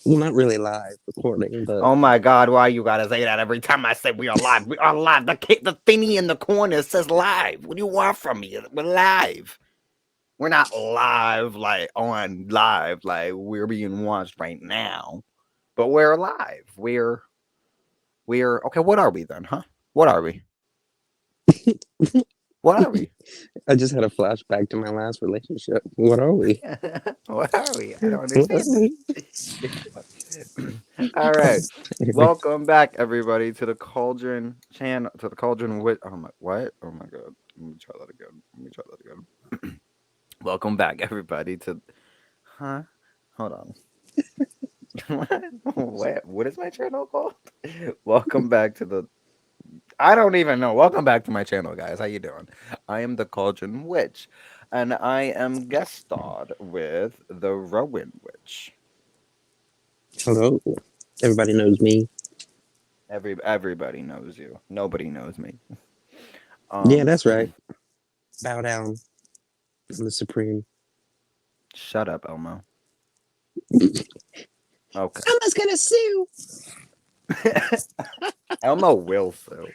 Well, not really live recording, but Oh my God, why you gotta say that every time I say we are live? We are live. The thingy in the corner says live. What do you want from me? We're live. We're not live like on live like we're being watched right now, but we're live. We're okay. What are we then, huh? What are we? What are we? I just had a flashback to my last relationship. What are we? What are we? I don't What are understand we? this. All right. Anyway, Welcome back, everybody, to the Cauldron channel, to the Cauldron with. Oh my, what? Oh my God. Let me try that again. Let me try that again. Welcome back, everybody, to. Huh? Hold on. What is my channel called? Welcome back to the. I don't even know. Welcome back to my channel, guys. How you doing? I am the Cauldron Witch, and I am guest starred with the Rowan Witch. hello. Everybody knows me. Everybody knows you. Nobody knows me. Yeah, Um, that's right. Bow down. I'm the supreme. shut up, Elmo. Okay. Someone's gonna sue. Elmo will sue.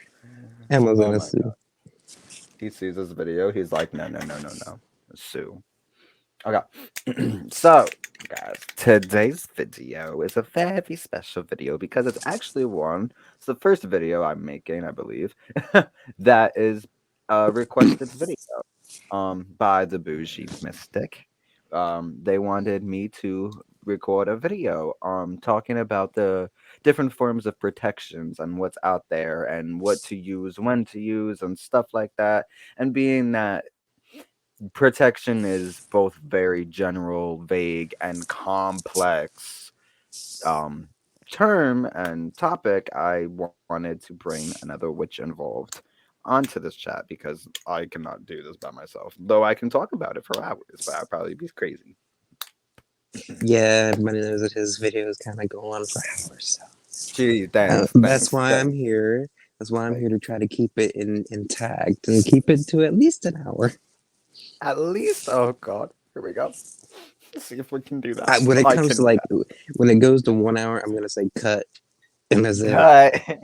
Emma's Oh gonna my sue. God. He sees this video. He's like, no, no, no, no, no. Sue. Okay. So, guys, today's video is a very special video because it's actually one. It's the first video I'm making, I believe, that is a requested video by the Bougie Mystic. They wanted me to record a video talking about the different forms of protections and what's out there and what to use, when to use, and stuff like that. And being that protection is both very general, vague, and complex um, term and topic, I wanted to bring another witch involved onto this chat because I cannot do this by myself. Though I can talk about it for hours, but I'd probably be crazy. Yeah, everybody knows that his videos kind of go on for hours. Gee, That's thanks, why I'm thanks. here. That's why I'm Thank here you. to try to keep it intact and keep it to at least an hour. At least, oh god, here we go. Let's see if we can do that. When it I comes can to do like that. when it goes to 1 hour, I'm gonna say cut, and that's it. Cut.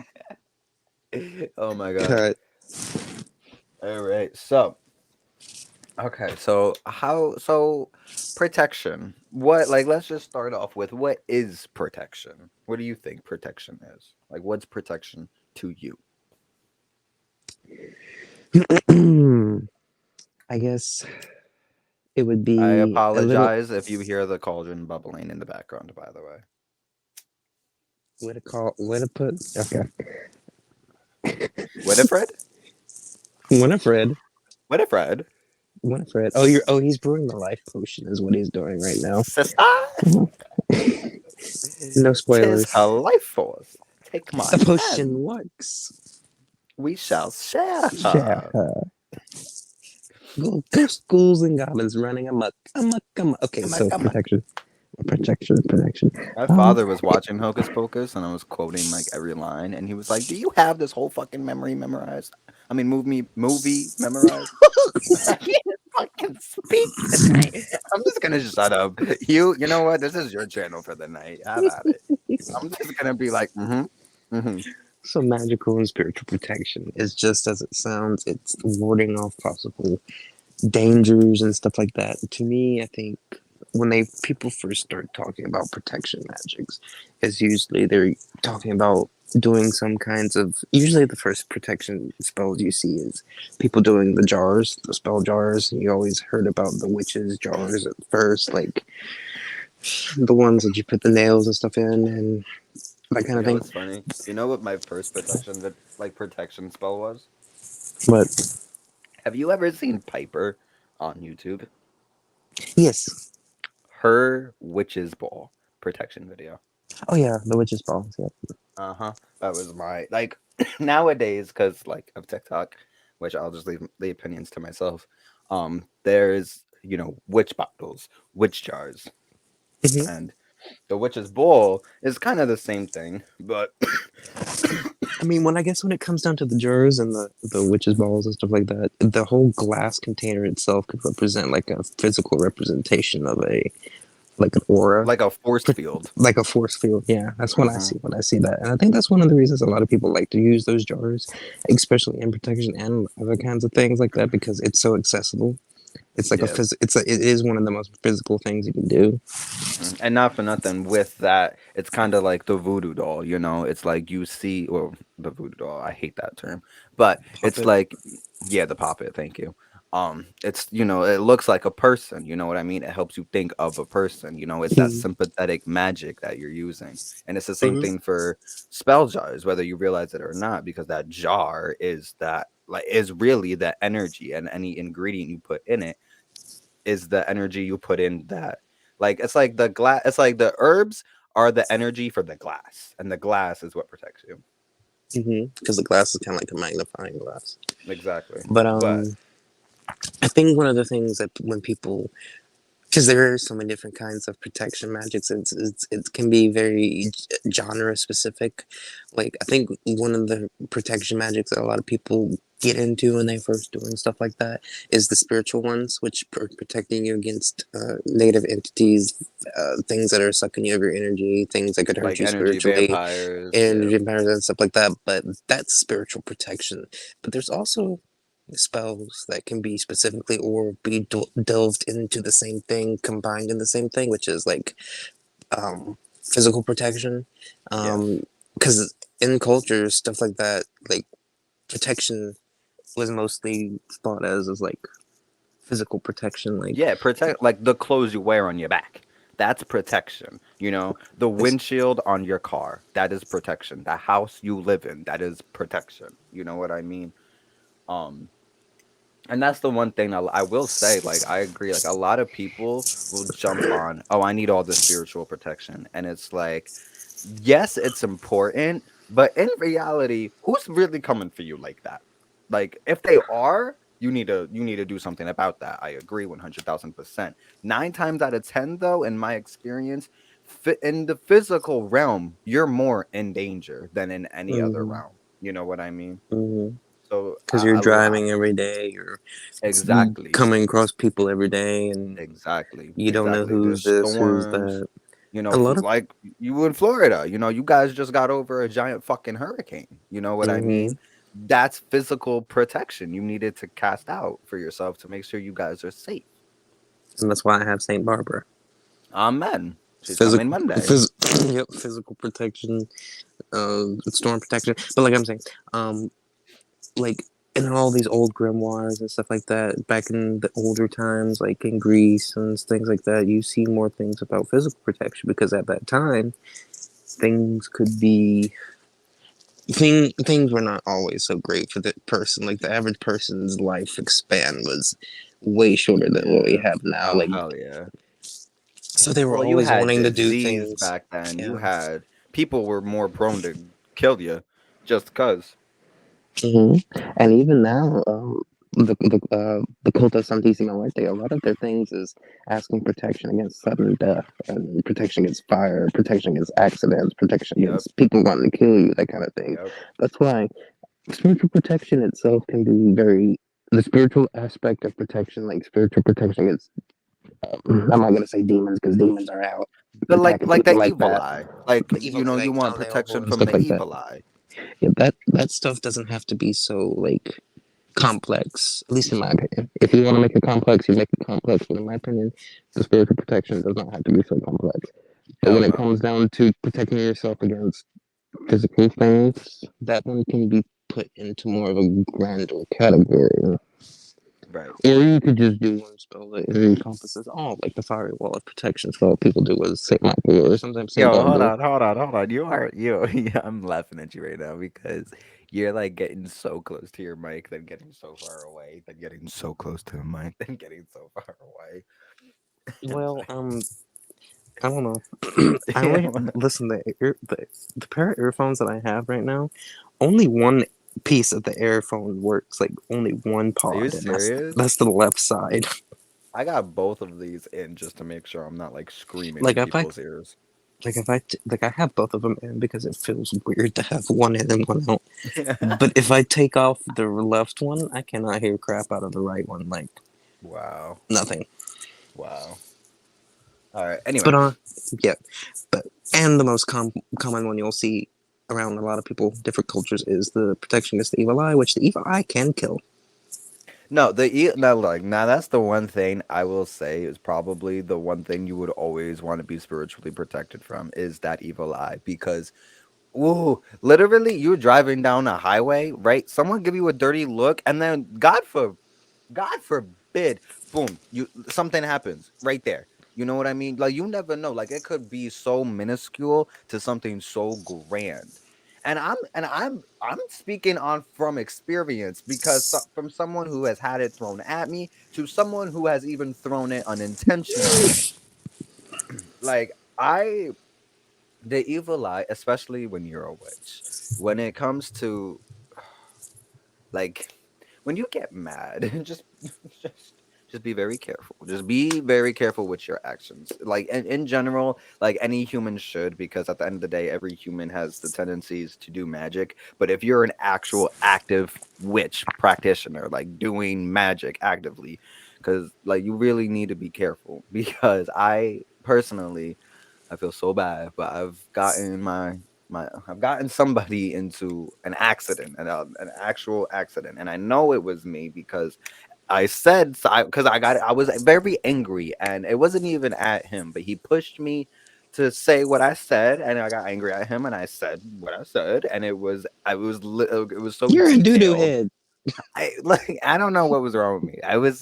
Oh my god. Cut. All right. So, okay. So protection. What like let's just start off with what is protection? What do you think protection is? Like what's protection to you? I guess it would I be a little. apologize if you hear the cauldron bubbling in the background, by the way. What to call? What to put? Okay. Winifred? Winifred. Winifred? Winifred. Oh, you're. Oh, he's brewing the life potion. Is what he's doing right now. Sister? No Tis spoilers. her life force. Take my The hand. potion works. We shall share Yeah. her. Ghost ghouls and goblins running amok. Amok. Amok. Okay, Come on, so come on. protection. Protection. Protection. My Um. father was watching Hocus Pocus and I was quoting like every line and he was like, "Do you have this whole fucking memory memorized? I mean, movie memorized?" I can't fucking speak tonight. I'm just gonna shut up. You know what? This is your channel for the night. Have at it. I'm just gonna be like, mm-hmm. So magical and spiritual protection is just as it sounds. It's warding off possible dangers and stuff like that. To me, I think when they people first start talking about protection magics, is usually they're talking about doing some kinds of. Usually, the first protection spells you see is people doing the jars, the spell jars. You always heard about the witches' jars at first, like the ones that you put the nails and stuff in and that kind You of know thing. what's funny? You know what my first protection spell was? But Have you ever seen Piper on YouTube? yes, Her witch's ball protection video. oh yeah, the witch's balls. Yeah. Uh-huh. That was my like nowadays because like of TikTok, which I'll just leave the opinions to myself. There's witch bottles, witch jars, Hmm. and the witch's bowl is kind of the same thing, but I mean, when it comes down to the jars and the witches' balls and stuff like that, the whole glass container itself could represent like a physical representation of a like an aura, like a force field. like a force field. Yeah, that's what I Hmm. see when I see that, and I think that's one of the reasons a lot of people like to use those jars, especially in protection and other kinds of things like that, because it's so accessible. It's like a Yeah. it is one of the most physical things you can do. And not for nothing, with that, it's kind of like the voodoo doll, It's like you see, well, the voodoo doll, I hate that term, but it's Puppet. like, yeah, the puppet, thank you. It's, it looks like a person, you know what I mean? It helps you think of a person, it's that Mm-hmm. sympathetic magic that you're using. And it's the same thing for spell jars, whether you realize it or not, because that jar is that, like, is really the energy, and any ingredient you put in it is the energy you put in that. Like it's like the glass, it's like the herbs are the energy for the glass, and the glass is what protects you. Because the glass is kind of like a magnifying glass. Exactly. But But I think one of the things that when people, because there are so many different kinds of protection magics, it can be very genre specific. Like I think one of the protection magics that a lot of people get into when they first doing stuff like that is the spiritual ones, which are protecting you against negative entities, things that are sucking you of your energy, things that could hurt like you energy spiritually, vampires, and yeah. vampires and stuff like that. But that's spiritual protection. But there's also spells that can be specifically or be delved into the same thing, combined in the same thing, which is like physical protection. Yeah. Because in cultures, stuff like that, like protection was mostly thought as like physical protection. Like, Yeah, protect like the clothes you wear on your back. That's protection. The it's, windshield on your car, that is protection. The house you live in, that is protection. You know what I mean? Um And that's the one thing I will say, like, I agree. Like, a lot of people will jump on, oh, I need all the spiritual protection. And it's like, yes, it's important, but in reality, who's really coming for you like that? Like, if they are, you need to do something about that. I agree 100,000%. 9 times out of 10, though, in my experience, in the physical realm, you're more in danger than in any other mm-hmm, realm. You know what I mean? mm-hmm. So Because you're driving every day, you're exactly. coming across people every day, and Exactly, you don't know exactly. who's There's this, who's storms, that. A lot of like you in Florida, you guys just got over a giant fucking hurricane. You know what I mm-hmm. mean? That's physical protection you needed to cast out for yourself to make sure you guys are safe. And that's why I have Saint Barbara. Amen. She's coming Physical, Monday. yep, physical protection, storm protection. But like I'm saying, um, like in all these old grimoires and stuff like that, back in the older times, like in Greece and things like that, you see more things about physical protection because at that time, things could be things were not always so great for the person. Like the average person's life span was way shorter than what we Yeah. have now. Oh Like hell yeah. so, they were Well, you always had wanting to do disease things. back then. You Yeah. had people were more prone to kill you just cause. And even now, the cult of Santissima Muerte, a lot of their things is asking protection against sudden death and protection against fire, protection against accidents, protection Yep. against people wanting to kill you, that kind of thing. Yep. That's why spiritual protection itself can be very the spiritual aspect of protection, like spiritual protection against. I'm not gonna say demons because demons are out But like attacking like people the like evil that. eye. Like, Evil, you like want Taleho protection and from stuff the like that. evil eye. Yeah, that stuff doesn't have to be so like complex, at least in my opinion. If you want to make it complex, you make it complex. But in my opinion, the spiritual protection does not have to be so complex. But Hell when it no. comes down to protecting yourself against physical things, that one can be put into more of a grander category. Right. Or you could just do one spell that encompasses all, like the fiery wall of protection spell people do with Saint Michael or sometimes Saint Yo, Barbara. hold on. You are you. Yeah, I'm laughing at you right now because you're like getting so close to your mic, then getting so far away, then getting so close to the mic, then getting so far away. It's Well, like, I don't know. I yeah. only listen the pair of earphones that I have right now. Only one piece of the earphone works. Like only one Are you pod, and serious? that's the left side. I got both of these in just to make sure I'm not like screaming Like in if I people's ears. like I have both of them in because it feels weird to have one in and one out. But if I take off the left one, I cannot hear crap out of the right one. Like Wow. nothing. Wow. All right. Anyway, But yeah, but and the most common one you'll see around a lot of people, different cultures, is the protection against the evil eye, which the evil eye can kill. no, no, like now that's the one thing I will say is probably the one thing you would always want to be spiritually protected from is that evil eye because ooh, literally, you're driving down a highway, right? Someone give you a dirty look, and then God forbid, boom, you something happens right there. You know what I mean? Like you never know. Like it could be so minuscule to something so grand. And I'm speaking on from experience because from someone who has had it thrown at me to someone who has even thrown it unintentionally. Like I the evil eye, especially when you're a witch, when it comes to like when you get mad, just just be very careful. Just be very careful with your actions. Like in general, like any human should, because at the end of the day, every human has the tendencies to do magic. But if you're an actual active witch practitioner, like doing magic actively, because like you really need to be careful. Because I personally I feel so bad, but I've gotten somebody into an accident, an actual accident, and I know it was me because I was very angry, and it wasn't even at him, but he pushed me to say what I said, and I got angry at him, and I said what I said, and it was so You're a doo doo detailed. head. I don't know what was wrong with me. I was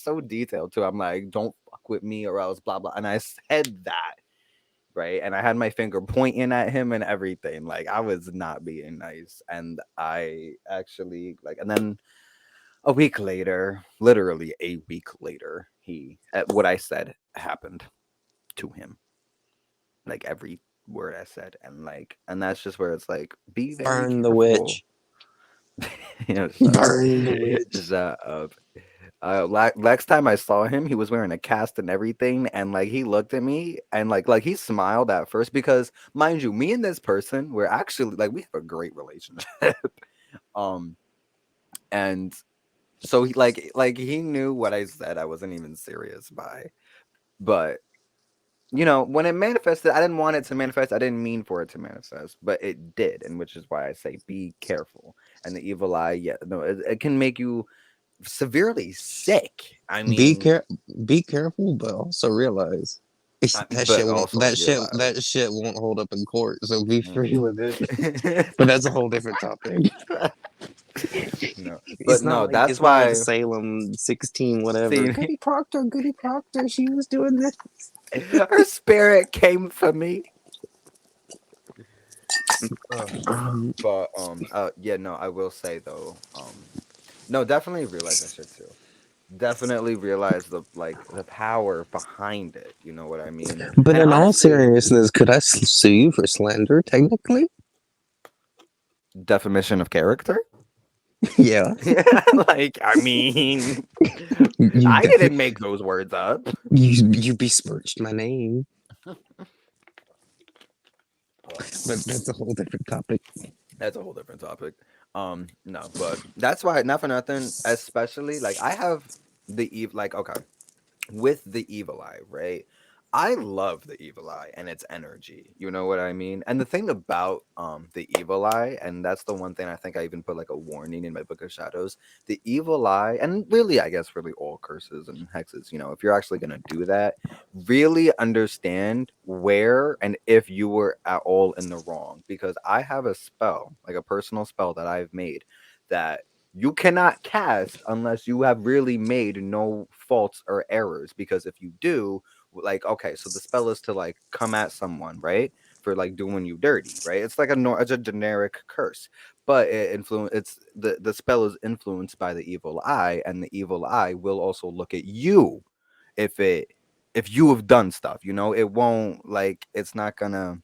so detailed too. I'm like, don't fuck with me or else blah blah, and I said that right? And I had my finger pointing at him and everything. Like I was not being nice. And I actually like and then a week later, literally a week later, what I said happened to him. Like every word I said. And that's just where it's like, be very Burn the careful. witch. You know, shut up. Burn the witch. Shut up. Last time I saw him, he was wearing a cast and everything, and like he looked at me and like he smiled at first because, mind you, me and this person we're actually like we have a great relationship. um, and so he he knew what I said. I wasn't even serious by, but you know when it manifested, I didn't want it to manifest. I didn't mean for it to manifest, but it did, and which is why I say be careful. And the evil eye, yeah, no, it can make you severely sick. I Be mean, care be careful, but also realize but also realize. that shit won't hold up in court. So be free Mhm. with it. But that's a whole different topic. No, but It's not no, like that's why. Salem 16 whatever. See, Goody Proctor, she was doing this. her spirit came for me. Ugh. Um, But yeah, no, I will say though, no, definitely realize that shit too. Definitely realize the power behind it. You know what I mean? but And in all honestly, seriousness, could I sue you for slander? Technically, definition of character. yeah. Like, I mean, You I definitely didn't make those words up. you besmirched my name, but that's a whole different topic. That's a whole different topic. No, but that's why, not for nothing, especially like I have like okay, with the evil eye, right? I love the evil eye and its energy. You know what I mean? And the thing about the evil eye, and that's the one thing I think I even put like a warning in my book of shadows. The evil eye, and really I guess really all curses and hexes, you know, if you're actually gonna do that, really understand where and if you were at all in the wrong. Because I have a spell, like a personal spell that I've made that you cannot cast unless you have really made no faults or errors, because if you do, like okay, so the spell is to like come at someone, right, for like doing you dirty, right? It's like it's a generic curse, but the spell is influenced by the evil eye, and the evil eye will also look at you if it if you have done stuff, you know, it won't like it's not gonna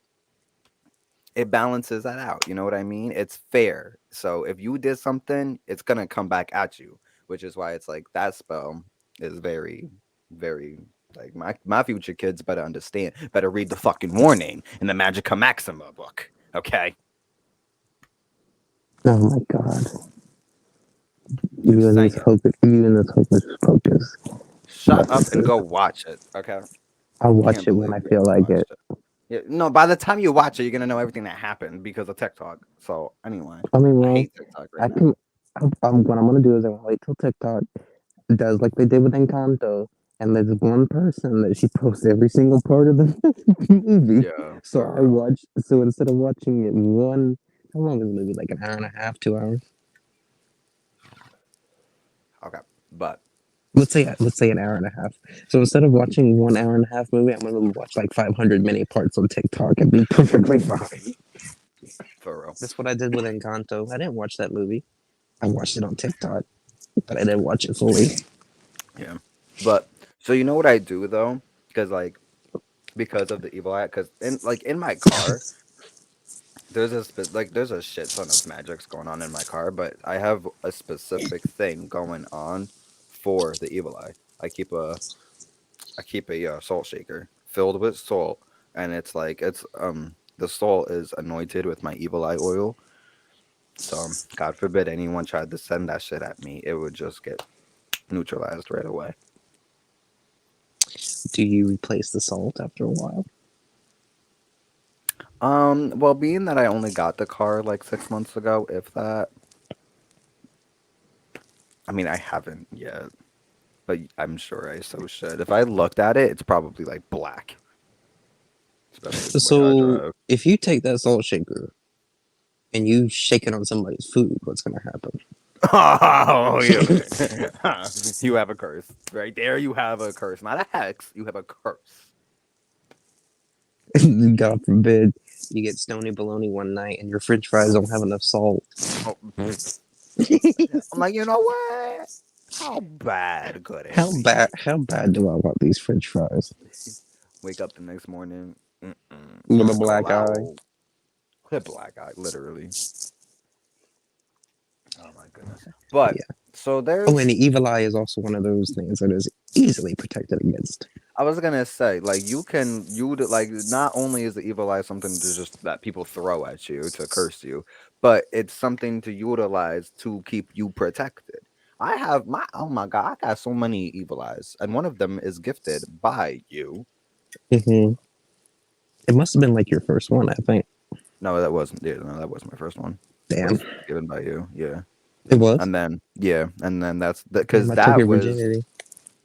it balances that out. You know what I mean? It's fair. So if you did something, it's gonna come back at you, which is why it's like that spell is very, very like my future kids better understand, better read the fucking warning in the Magica Maxima book. Okay, Oh my god! just saying. You and this hocus pocus. Shut But up and go watch it. Okay. I'll Can't watch it when believe I you feel haven't like watched it. it. Yeah, no, by the time you watch it, you're gonna know everything that happened because of TikTok. So anyway, I mean, I well, hate TikTok right I now. can. What I'm gonna do is I'm gonna wait till TikTok does like they did with Encanto, and there's one person that she posts every single part of the movie. Yeah, So I for real. watch. So instead of watching it one, how long is the movie? Like an hour and a half, 2 hours? Okay, but Let's say an hour and a half. So instead of watching 1 hour and a half movie, I'm gonna watch like 500 mini parts on TikTok and be perfectly fine. for real. That's what I did with Encanto. I didn't watch that movie. I watched it on TikTok, but I didn't watch it fully. Yeah, but so you know what I do though, because like because of the evil eye, because in my car there's a shit ton of magics going on in my car, but I have a specific thing going on for the evil eye. I keep a salt shaker filled with salt, and it's the salt is anointed with my evil eye oil. So God forbid anyone tried to send that shit at me, it would just get neutralized right away. Do you replace the salt after a while? Well, being that I only got the car like 6 months ago, if that, I mean, I haven't yet, but I'm sure I so should. If I looked at it, it's probably like black, especially the way I So drive. if you take that salt shaker and you shake it on somebody's food, what's gonna happen? Oh, you you have a curse right there. You have a curse, not a hex. You have a curse. God forbid you get stony baloney one night and your French fries don't have enough salt. Oh, I'm like, you know what? How bad could it How bad? be? How bad do I want these French fries? Wake up the next morning, With a black eye. hello, clip black eye, literally. Oh my goodness. But Yeah. so Oh, and there's, the evil eye is also one of those things that is easily protected against. I was gonna say, like like not only is the evil eye something to just that people throw at you to curse you, but it's something to utilize to keep you protected. I have my oh my god, I got so many evil eyes, and one of them is gifted by you. It must have been like your first one, I think. No, that wasn't. Yeah, no, that wasn't my first one. Damn. Was given by you. Yeah, It was? and then that's Damn, because I took that your was virginity.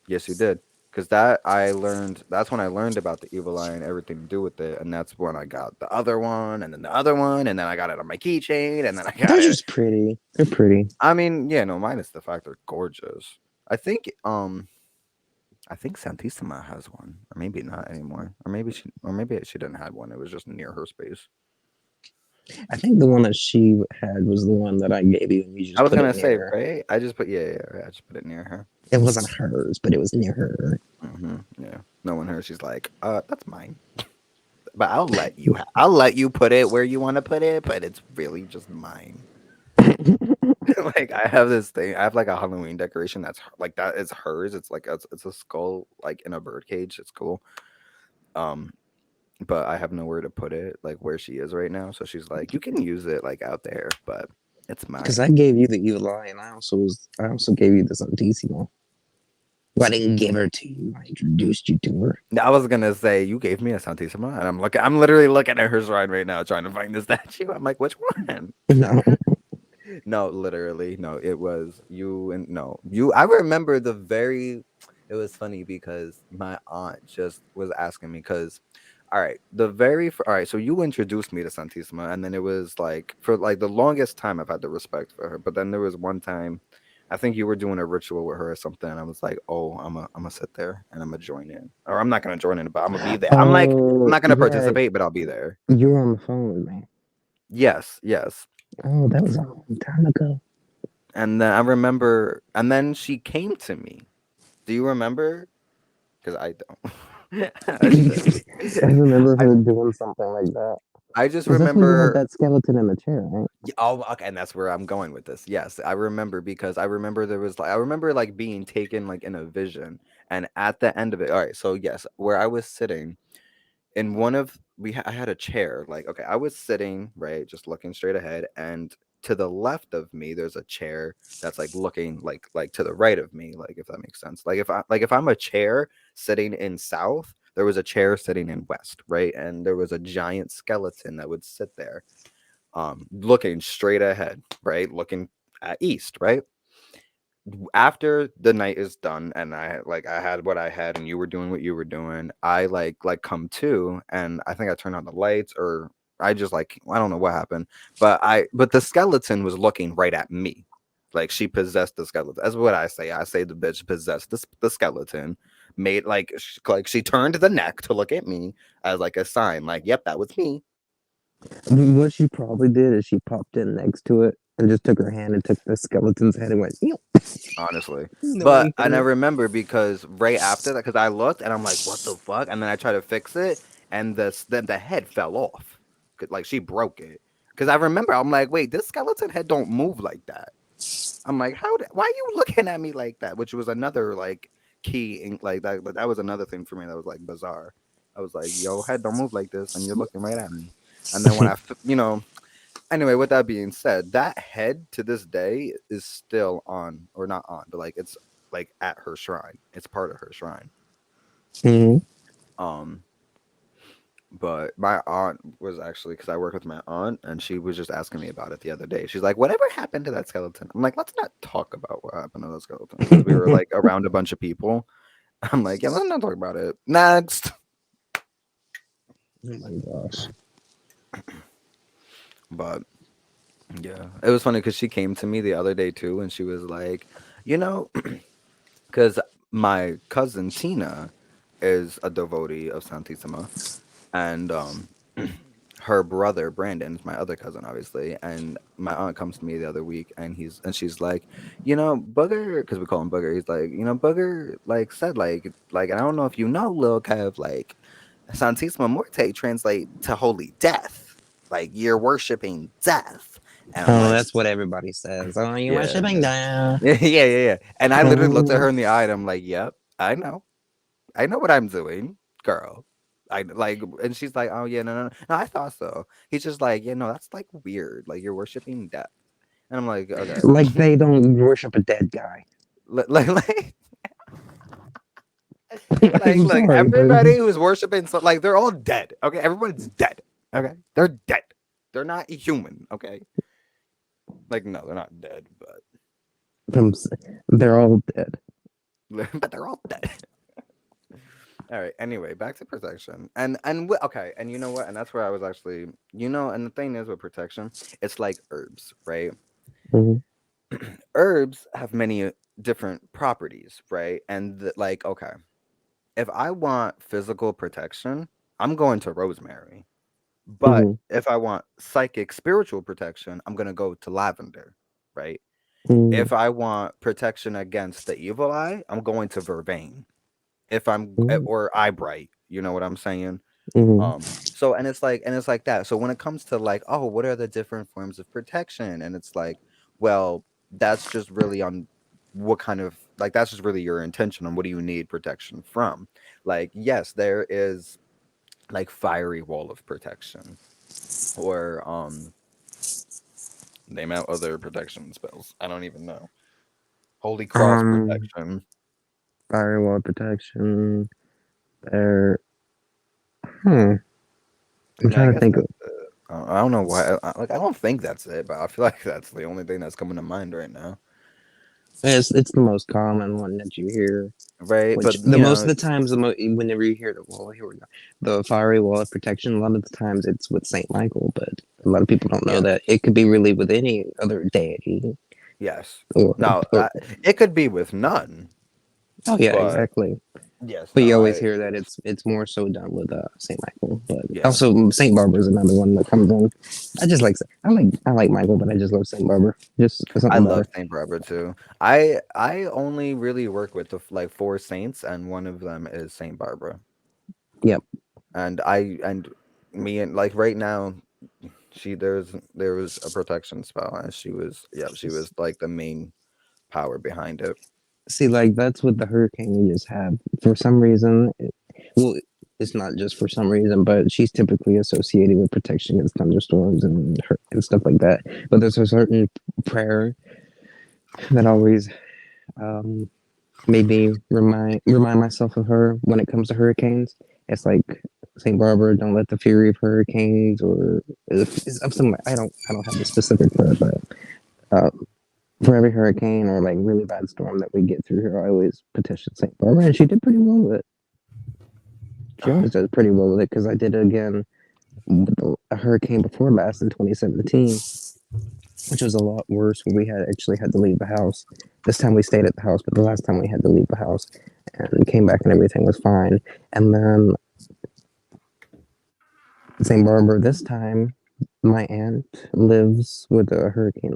yes, you did. Because that I learned. That's when I learned about the evil eye and everything to do with it, and that's when I got the other one, and then the other one, and then I got it on my keychain, and then I got They're it. just pretty. They're pretty. I mean, yeah, no, minus the fact they're gorgeous. I think, I think Santissima has one, or maybe not anymore, or maybe she didn't have one. It was just near her space. I think the one that she had was the one that I gave you and you I just was put it gonna near say, her. right? I just put yeah, right, I just put it near her. It wasn't hers, but it was near her. Yeah, no one heard. She's like, that's mine. But I'll let you put it where you want to put it, but it's really just mine. Like I have this thing. I have like a Halloween decoration that's like that is hers. It's like it's a skull like in a bird cage. It's cool. Um, but I have nowhere to put it, like where she is right now. So she's like, you can use it like out there, but it's Because mine. I gave you the evil eye and I also gave you the Santissimo. Well, I didn't give her to you. I introduced you to her. I was gonna say you gave me a Santissima, and I'm literally looking at her shrine right now, trying to find the statue. I'm like, which one? No. No, literally, no. It was you and no, you. I remember the very. It was funny because my aunt just was asking me because, all right, all right. So you introduced me to Santissima, and then it was like for like the longest time I've had the respect for her. But then there was one time, I think you were doing a ritual with her or something, and I was like, oh, I'm gonna sit there and I'm gonna join in, or I'm not gonna join in, but I'm gonna be there. I'm like, I'm Oh, not gonna yeah. participate, but I'll be there. You were on the phone with me. Yes, yes. Oh, that was a long time ago. And then I remember, and then she came to me. Do you remember? Because I don't. I should. I remember I her doing something like that. I just Because that's when you had remember. that skeleton in the chair, right? Oh, okay, and that's where I'm going with this. Yes, I remember because I remember there was like I remember like being taken like in a vision, and at the end of it, all right. So yes, where I was sitting in one of I had a chair. Like okay, I was sitting right, just looking straight ahead, and to the left of me, there's a chair that's like looking like to the right of me. Like if that makes sense. Like if I'm a chair sitting in south. there was a chair sitting in west, right? And there was a giant skeleton that would sit there, looking straight ahead, right? Looking at east, right? After the night is done and I had what I had and you were doing what you were doing, I like come to, and I think I turned on the lights, or I just like, I don't know what happened, but the skeleton was looking right at me. Like she possessed the skeleton. That's what I say. I say the bitch possessed the skeleton, made like she turned the neck to look at me as like a sign, like, yep, that was me. What she probably did is she popped in next to it and just took her hand and took the skeleton's head and went, "Ew," Honestly. knowing But I her. never remember because right after that, because I looked and I'm like, what the fuck? And then I tried to fix it, and the head fell off. Like she broke it. Because I remember, I'm like, wait, this skeleton head don't move like that. I'm like, why are you looking at me like that? Which was another like key in like that. But that was another thing for me that was like bizarre. I was like, yo, head don't move like this, and you're looking right at me. And then when anyway, with that being said, that head to this day is still on, or not on, but like it's like at her shrine. It's part of her shrine. Mhm. Um, but my aunt was actually, because I work with my aunt, and she was just asking me about it the other day. She's like, "Whatever happened to that skeleton?" I'm like, "Let's not talk about what happened to that skeleton," because we were like around a bunch of people. I'm like, "Yeah, let's not talk about it." Next, Oh my gosh. but yeah, it was funny because she came to me the other day too, and she was like, you know. Because my cousin Tina is a devotee of Santissima, and her brother Brandon is my other cousin, obviously. And my aunt comes to me the other week, and she's like, Booger, because we call him Booger. He's like, Booger, like said, I don't know if you know, Lil Kev, like Santissima Morte translate to holy death, like you're worshiping death. And I'm Oh, like, that's what everybody says. Oh, you yeah. worshiping that? Yeah, yeah, yeah. And I literally looked at Oh, her in the eye and I'm like, yep, I know. I know what I'm doing, girl. I like, and she's like, oh, yeah, no, no, no. No, I thought so. He's just like, yeah, no, that's like weird. Like, you're worshiping death. And I'm like, okay. like they don't worship a dead guy. Like, I'm look, sorry, but everybody who's worshiping, so, like, they're all dead. Okay. Everyone's dead. Okay. They're dead. They're not human. Okay. Like, no, they're not dead, I'm s- they're all dead. but they're all dead. All right. Anyway, back to protection, okay, and you know what? And that's where I was actually, and the thing is with protection, it's like herbs, right? Mhm. Herbs have many different properties, right? And like, okay, if I want physical protection, I'm going to rosemary. But Mhm. if I want psychic spiritual protection, I'm gonna go to lavender, right? Mhm. If I want protection against the evil eye, I'm going to vervain. If Mhm. or eyebright, you know what I'm saying? Mhm. So and it's like that. So when it comes to like, oh, what are the different forms of protection? And it's like, well, that's just really on what kind of like that's just really your intention on what do you need protection from. Like, yes, there is like fiery wall of protection, or name out other protection spells. I don't even know. Holy cross Um, protection. firewall protection. There. Hmm. I'm Yeah, I trying to guess think of. that's it. I don't know why. Like, I don't think that's it, but I feel like that's the only thing that's coming to mind right now. It's the most common one that you hear. Right, Which but the most of the times, whenever you hear the wall, here we go, the fiery wall of protection. A lot of the times it's with Saint Michael, but a lot of people don't know yeah, that it could be really with any other deity. yes. Or, Now, or it could be with none, oh yeah, but exactly. yes, But no, you always I hear that it's more so done with Saint Michael, but yeah, also Saint Barbara is another one that comes in. I like Michael, but I just love Saint Barbara. Just I something about love her. Saint Barbara too. I only really work with like four saints, and one of them is Saint Barbara. Yep. And me and like right now, there was a protection spell, and she was like the main power behind it. See, like that's with the hurricane we just had. For some reason, well, it's not just for some reason, but she's typically associated with protection against thunderstorms and stuff like that. But there's a certain prayer that always um, made me remind myself of her when it comes to hurricanes, It's like Saint Barbara, don't let the fury of hurricanes, or it's of some. I don't have the specific for it, but uh, for every hurricane or like really bad storm that we get through here, I always petition Saint Barbara, and she did pretty well with it. She always does pretty well with it because I did it again with a hurricane before last in 2017, which was a lot worse when we had actually had to leave the house. This time we stayed at the house, but the last time we had to leave the house and came back and everything was fine. And then St. Barbara, this time my aunt lives with a hurricane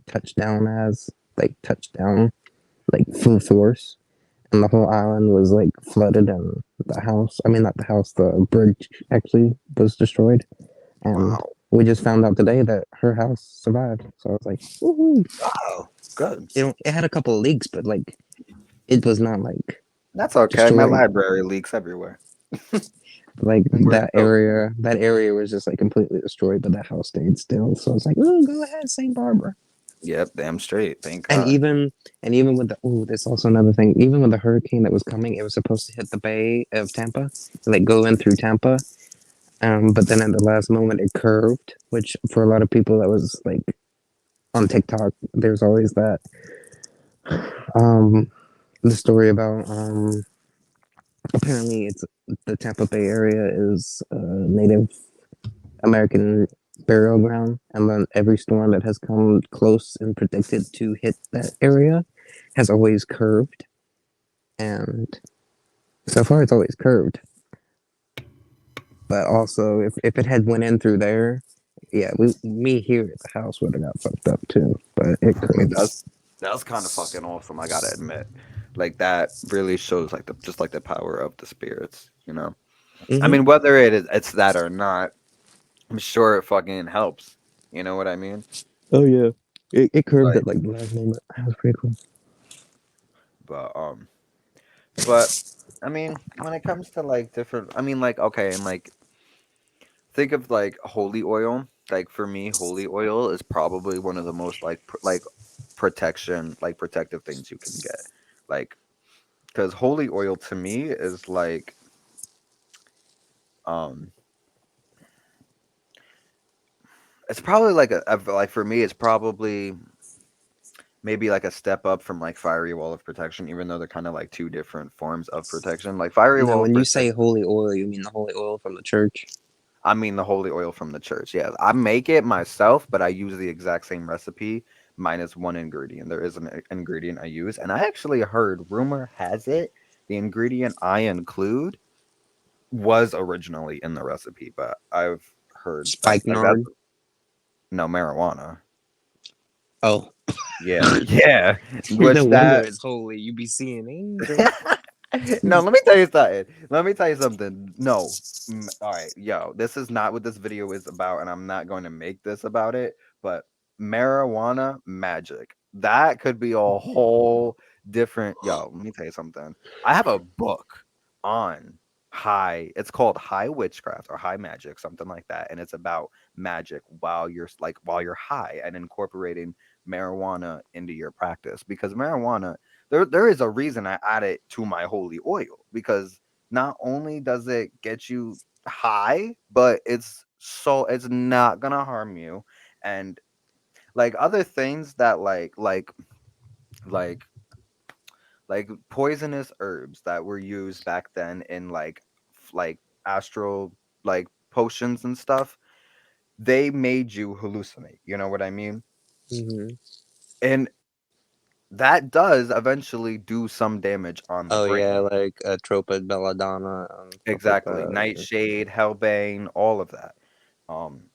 touchdown like full force. And the whole island was like flooded and the house, I mean, not the house, the bridge actually was destroyed. And Wow. we just found out today that her house survived. So I was like, woohoo. Wow. Good. It had a couple of leaks, but like it was not like That's okay. My destroyed. library leaks everywhere. Like We're so that area was just like completely destroyed, but that house stayed still. So I was like, oh, go ahead, St. Barbara. yep, damn straight. Thank And God. even with the there's also another thing. Even with the hurricane that was coming, it was supposed to hit the Bay of Tampa, like go in through Tampa. But then at the last moment, it curved, which for a lot of people that was like on TikTok. There's always that the story about apparently it's the Tampa Bay area is Native American burial ground, and then every storm that has come close and predicted to hit that area has always curved, and so far it's always curved. But also, if it had went in through there, yeah, me here at the house would have got fucked up too. But it I mean, curved. that's kind of fucking awesome. I gotta admit, like that really shows like the just like the power of the spirits. You know, I Hmm. mean, whether it's that or not, I'm sure it fucking helps. You know what I mean? Oh yeah, it curved Like, at like the last moment. That was pretty cool. but but I mean, when it comes to like different, I mean, like okay, and like think of like holy oil. Like for me, holy oil is probably one of the most like like protection, like protective things you can get. Like because holy oil to me is like um it's probably like like for me it's probably maybe like a step up from like fiery wall of protection, even though they're kind of like two different forms of protection. Like fiery Now, wall of when you say protection, holy oil, you mean the holy oil from the church? I mean the holy oil from the church. Yeah, I make it myself, but I use the exact same recipe minus one ingredient. There is an ingredient I use, and I actually heard rumor has it the ingredient I include was originally in the recipe, but I've heard that like that's Spikenard. no marijuana. Oh, Yeah, yeah. no Which wonder that it's holy. You be seeing angels. no, let me tell you something. Let me tell you something. No. All right, yo, this is not what this video is about, and I'm not going to make this about it, but marijuana magic. That could be a whole different yo, let me tell you something. I have a book on it's called High Witchcraft or High Magic, something like that. And it's about magic while you're high and incorporating marijuana into your practice. Because marijuana there is a reason I add it to my holy oil because not only does it get you high, but it's not gonna harm you. And like other things that like like poisonous herbs that were used back then in like astral like potions and stuff, they made you hallucinate. You know what I mean? Hmm. And that does eventually do some damage on the Oh yeah, brain. like Tropa Belladonna and stuff like Exactly. that. Nightshade, Hellbane, all of that. Um,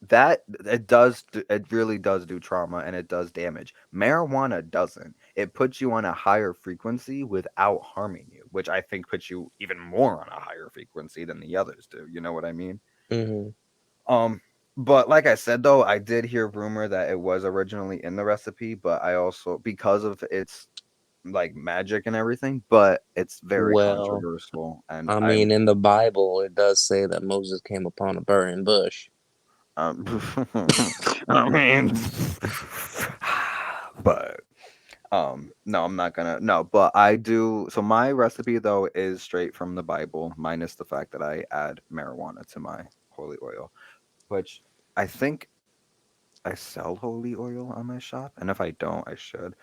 that it really does do trauma and it does damage. Marijuana doesn't. It puts you on a higher frequency without harming you, which I think puts you even more on a higher frequency than the others do. You know what I mean? Hmm. Um, but like I said though, I did hear rumor that it was originally in the recipe, but I also because of its like magic and everything, but it's very Well, controversial and I I'm mean, in the Bible, it does say that Moses came upon a burning bush. um I mean but No, I'm not gonna. No, but I do. So my recipe though is straight from the Bible, minus the fact that I add marijuana to my holy oil, which I think I sell holy oil on my shop, and if I don't, I should.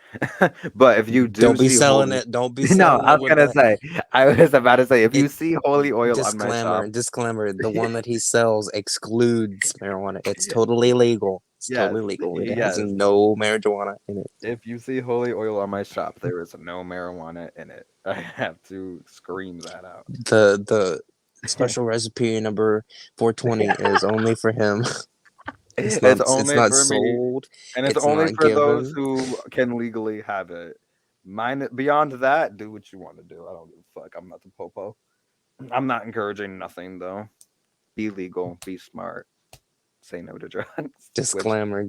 But if you do Don't be see selling holy, it. Don't be no, selling I it was with gonna that. say, I was about to say, if you It see holy oil on my shop, disclaimer. The one that he sells excludes marijuana. It's totally legal. It's yes, totally legal. It has yes, no marijuana in it. if you see holy oil on my shop, there is no marijuana in it. I have to scream that out. The special recipe number 420 is only for him. It's It's only not for me, sold. and it's It's only not for those given. who can legally have it. Mine beyond that, do what you want to do. I don't give a fuck. I'm not the popo. I'm not encouraging nothing though. Be legal, be smart, say no to drugs. Disclaimer.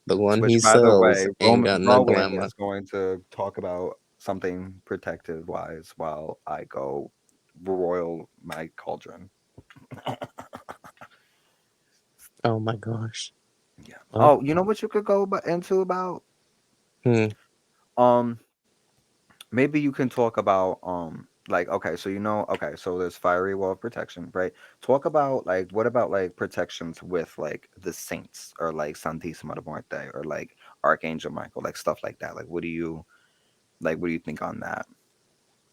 The one Which he by the sells way, ain't got no Rowan glamour. is going to talk about something protective wise while I go roil my cauldron. Oh my gosh. Yeah. Well, Oh, you know what you could go into about? hmm. Um, maybe you can talk about like okay, so okay, so there's fiery wall of protection, right? Talk about like what about like protections with like the saints or like Santissima de Muerte or like Archangel Michael, like stuff like that. What do you think on that?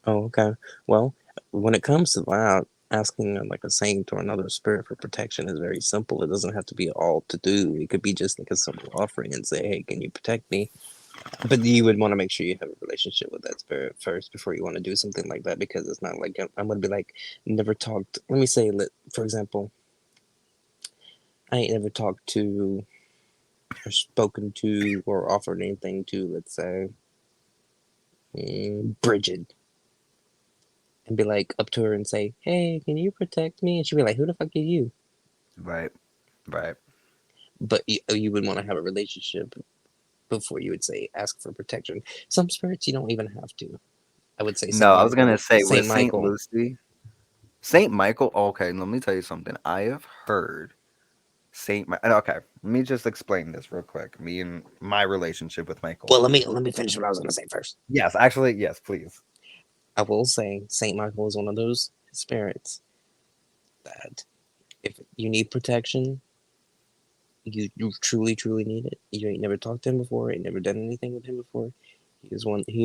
Oh, okay. Well, when it comes to that, asking like a saint or another spirit for protection is very simple. It doesn't have to be all to do. It could be just like a simple offering and say, "Hey, can you protect me?" But you would want to make sure you have a relationship with that spirit first before you want to do something like that because it's not like I'm gonna be like never talked. Let me say, for example, I ain't never talked to or spoken to or offered anything to, let's say, Bridget, and be like up to her and say, "Hey, can you protect me?" And she'd be like, "Who the fuck are you?" Right. Right. But you would want to have a relationship before you would say ask for protection. Some spirits you don't even have to. I would say No, Saint I was gonna Michael. say with Saint Saint Michael. Lucy, Saint Michael. Okay, let me tell you something. I have heard Okay, let me just explain this real quick. Me and my relationship with Michael. Well, let me finish what I was gonna say first. Yes, actually, yes, please. I will say Saint Michael is one of those spirits that if you need protection, you truly need it. You ain't never talked to him before, ain't never done anything with him before. He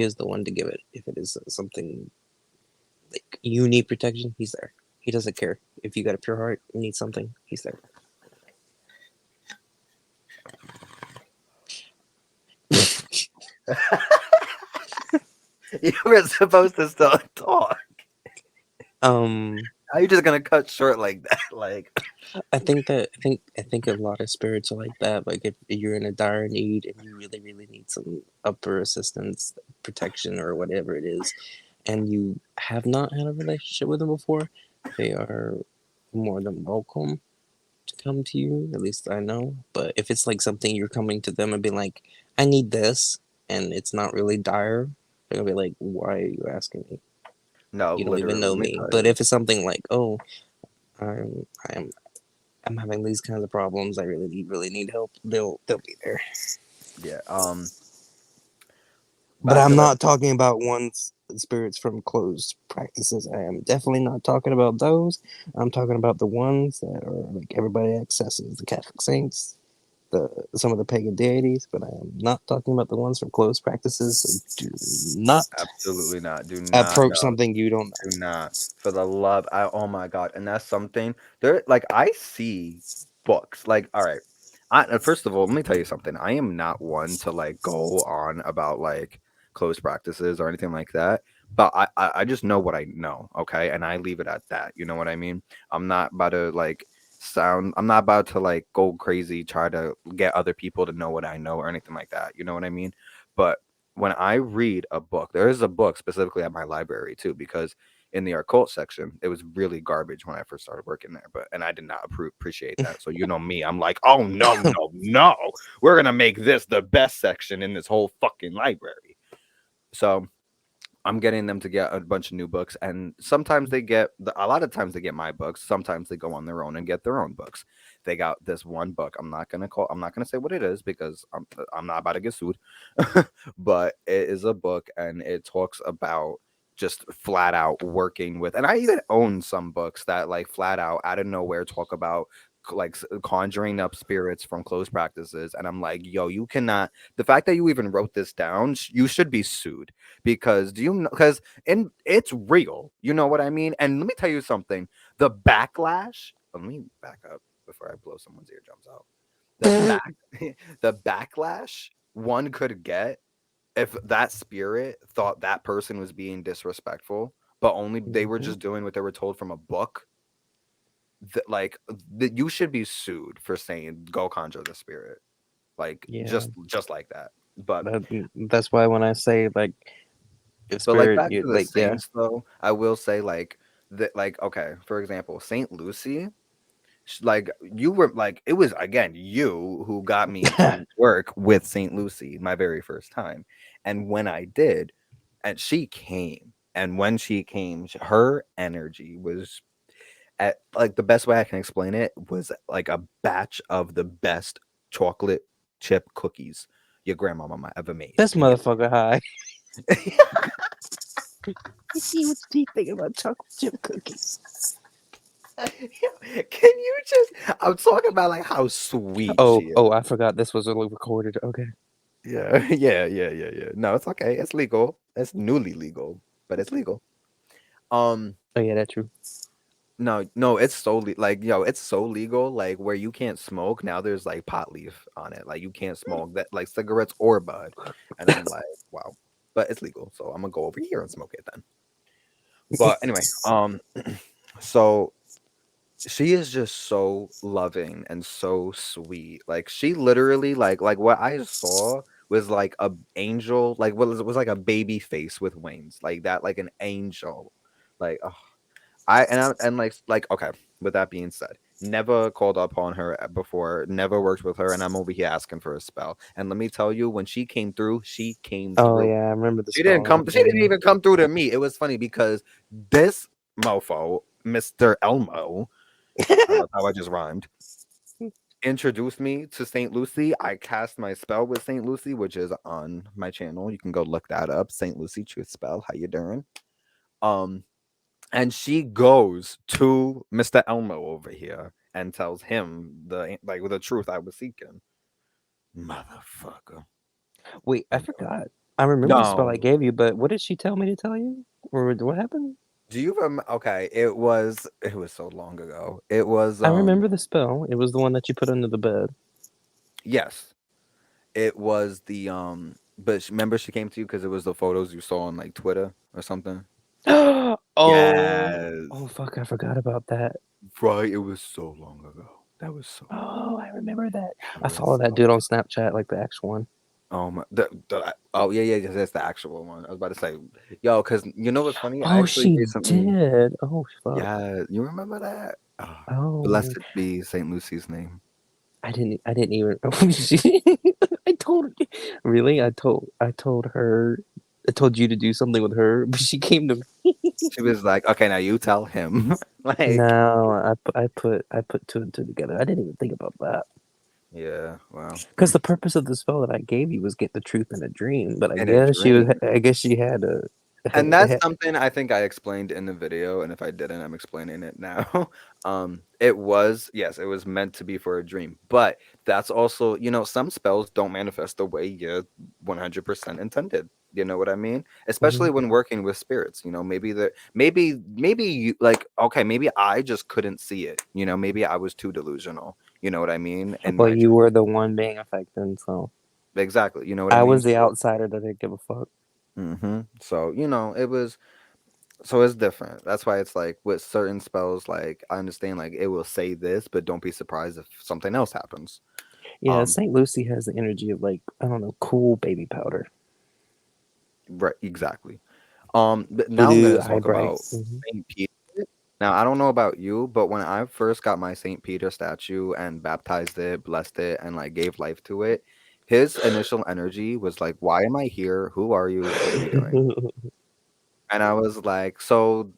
is the one to give it. If it is something like you need protection, he's there. He doesn't care. If you got a pure heart, you need something, he's there. You were supposed to still talk. um How you just gonna cut short like that? Like, I think a lot of spirits are like that. Like if you're in a dire need and you really need some upper assistance, protection, or whatever it is, and you have not had a relationship with them before, they are more than welcome to come to you. At least I know. But if it's like something you're coming to them and being like, "I need this," and it's not really dire, they're gonna be like, "Why are you asking me? no, You don't even literally. know Let me me." tell But you. if it's something like, "Oh, I'm I'm I'm having these kinds of problems. I really need help." They'll be there. Yeah. But I I'm feel like not talking about spirits from closed practices. I am definitely not talking about those. I'm talking about the ones that are like everybody accesses, the Catholic saints, the some of the pagan deities. But I am not talking about the ones from closed practices. So do not absolutely not. Do not. approach No. something you don't know. Do not. For the love. Oh my god. And that's something. There. Like I see books. Like all right. First of all, let me tell you something. I am not one to like go on about like close practices or anything like that. But I just know what I know, okay, and I leave it at that. You know what I mean? I'm not about to like sound. I'm not about to like go crazy, try to get other people to know what I know or anything like that. You know what I mean? But when I read a book, there is a book specifically at my library too, because in the occult section, it was really garbage when I first started working there. But and I did not appreciate that. So you know me, I'm like, oh no, no, no, we're gonna make this the best section in this whole fucking library. So I'm getting them to get a bunch of new books, and sometimes they get a lot of times they get my books. Sometimes they go on their own and get their own books. They got this one book. I'm not gonna say what it is because I'm not about to get sued. But it is a book, and it talks about just flat out working with. And I even own some books that like flat out of nowhere talk about conjuring up spirits from closed practices. And I'm like, yo, you cannot. The fact that you even wrote this down, you should be sued because do you know? Because and it's real. You know what I mean? And let me tell you something. The backlash. Let me back up before I blow someone's eardrums out. The back, the backlash one could get if that spirit thought that person was being disrespectful, but only they were Mhm. just doing what they were told from a book. That you should be sued for saying go conjure the spirit, like Yeah, just like that. But that's why when I say like if like spirit, back you to the like yeah. saints though, I will say like that like okay, for example, Saint Lucy, like you were like it was again you who got me to work with Saint Lucy my very first time, and when I did, and she came, and when she came, her energy was at like the best way I can explain it was like a batch of the best chocolate chip cookies your grandmama might ever made. This Can you motherfucker high. What's he thinking about chocolate chip cookies? can you just I'm talking about like how sweet she Oh, is. oh, I forgot this was recorded. Okay. Yeah, yeah. No, it's okay. It's legal. It's newly legal, but it's legal. Um, Oh yeah, that's true. no, it's so like yo, it's so legal. Like where you can't smoke now. There's like pot leaf on it. Like you can't smoke that like cigarettes or bud. And I'm like, wow, but it's legal. So I'm gonna go over here and smoke it then. But anyway, so she is just so loving and so sweet. Like she literally like what I saw was like a angel, like what was like a baby face with wings, like that, like an angel. Like oh, and like okay. With that being said, never called upon her before, never worked with her, and I'm over here asking for a spell. And let me tell you, when she came through, she came Oh through. yeah, I remember the She didn't spell. come. She didn't Yeah. even come through to me. It was funny because this mofo, Mister Elmo, I love how I just rhymed, introduced me to Saint Lucy. I cast my spell with Saint Lucy, which is on my channel. You can go look that up. Saint Lucy Truth Spell. How you doing? Um, and she goes to Mr. Elmo over here and tells him the truth I was seeking. Motherfucker. Wait, I And forgot. I remember the spell I no. gave you, but what did she tell me to tell you? Or what happened? Do you remember? Okay, it was so long ago. It was I remember the spell. It was the one that you put under the bed. yes, it was the but remember she came to you because it was the photos you saw on like Twitter or something. Oh, oh Yes. fuck! I forgot about that. Right, it was so long ago. That was so Oh, I remember that. that I was follow that so dude on Snapchat, like the actual one. oh my oh yeah, that's the actual one. I was about to say, yo, because you know what's funny? I Oh, actually she recently did. Oh fuck. yeah, you remember that? Oh, Oh, blessed be Saint Lucy's name. I didn't. I didn't even. I told. Really, I told her. I told you to do something with her, but she came to me. She was like, okay, now you tell him. Like, No, I put two and two together. I didn't even think about that. yeah, wow. Because the purpose of the spell that I gave you was get the truth in a dream. But I In a guess she was. dream. I guess she had a. And that's something I think I explained in the video, and if I didn't, I'm explaining it now. It was yes, it was meant to be for a dream, but that's also, some spells don't manifest the way you 100% intended. You know what I mean? Especially Mhm. when working with spirits. Maybe you like okay, maybe I just couldn't see it. Maybe I was too delusional. You know what I mean? In Well, my you dream, were the one being affected, so exactly. You know what I I mean? was the outsider that didn't give a fuck. So it was. So it's different. That's why it's like with certain spells, like I understand, like it will say this, but don't be surprised if something else happens. Yeah, Um, St. Lucie has the energy of like I don't know, cool baby powder. right, exactly. But now I'm Blue gonna eye talk bright. about Saint Peter. Now I don't know about you, but when I first got my Saint Peter statue and baptized it, blessed it, and like gave life to it, his initial energy was like, "Why am I here? Who are you? What are we doing?" and I was like, "So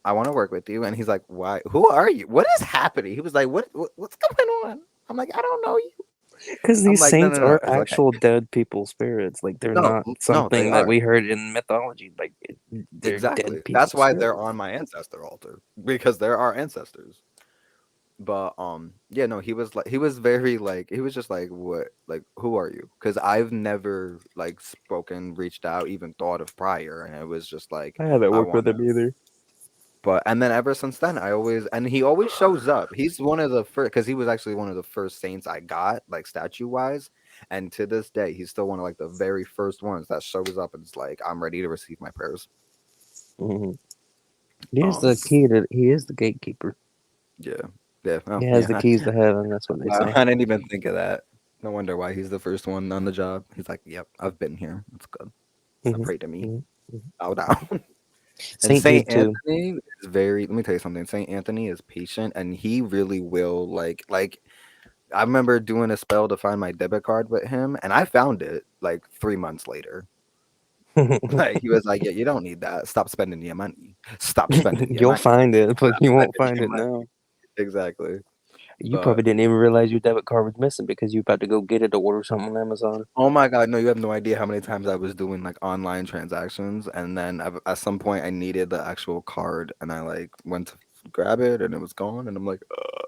I want to work with you." And he's like, "Why? Who are you? What is happening?" He was like, what's going on?" I'm like, "I don't know you." Because I'm these like, "No, saints no, no." are It's okay. actual dead people spirits. Like they're No, not no, they something that are. we heard in mythology. Like they're dead Exactly. people That's why they're spirits. on my ancestor altar because they're our ancestors. But yeah, no, he was very like he was just like, "What, like, who are you?" Because I've never like spoken, reached out, even thought of prior, and it was just like I haven't I worked want with to. them either. But and then ever since then, I always and he always shows up. He's one of the first because he was actually one of the first saints I got like statue wise, and to this day, he's still one of like the very first ones that shows up and it's like, "I'm ready to receive my prayers." Hmm. He is the Um, key to. He is the gatekeeper. yeah, yeah, He well, has the yeah. keys to heaven. That's what they Wow, say. I didn't even think of that. No wonder why he's the first one on the job. He's like, "Yep, I've been here. It's good. Now Hmm. pray to me. Hmm. Bow down." And Saint Saint Jude too. Anthony is very. Let me tell you something. Saint Anthony is patient, and he really will like. I remember doing a spell to find my debit card with him, and I found it like 3 months later. Like he was like, "Yeah, you don't need that. Stop spending your money. Stop spending your You'll money. find it, but Stop you won't spending find your it money." now. Exactly. You But probably didn't even realize your debit card was missing because you about to go get it to order something on Amazon. oh my god, no, you have no idea how many times I was doing like online transactions, and then at some point I needed the actual card, and I like went to grab it, and it was gone, and I'm like, ugh.